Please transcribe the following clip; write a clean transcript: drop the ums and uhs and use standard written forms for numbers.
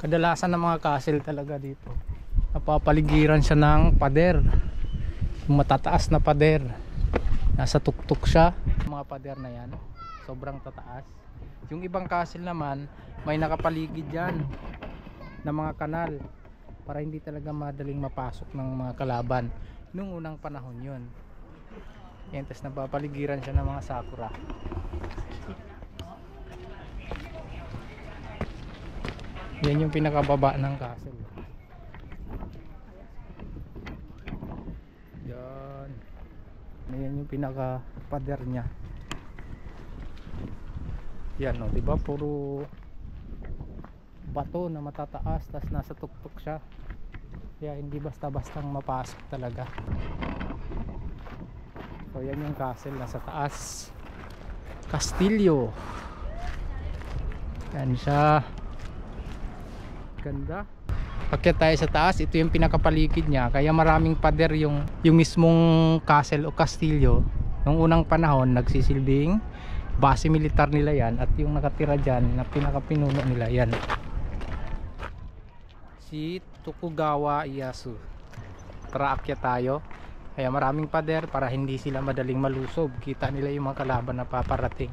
Kadalasan ng mga castle talaga dito, napapaligiran siya ng pader, yung matataas na pader. Nasa tuktok siya, mga pader na yan, sobrang tataas. Yung ibang castle naman may nakapaligid yan na mga kanal para hindi talaga madaling mapasok ng mga kalaban nung unang panahon yun. Yan, tas napapaligiran siya ng mga sakura. Yan yung pinakababa ng castle. Yan. Yan yung pinaka pader niya. Yan, no, diba puro bato na matataas, tas nasa tuktok siya, kaya hindi basta-bastang mapasok talaga. So yan yung castle nasa taas, Castillo. Yan siya, ganda. Pagkat tayo sa taas, ito yung pinakapaligid niya, kaya maraming pader yung mismong castle o Castillo. Nung unang panahon nagsisilbing base militar nila yan, at yung nakatira dyan na pinakapinuno nila yan, si Tokugawa Ieyasu. Tara, akyat tayo. Kaya maraming pader para hindi sila madaling malusob, kita nila yung mga kalaban na paparating.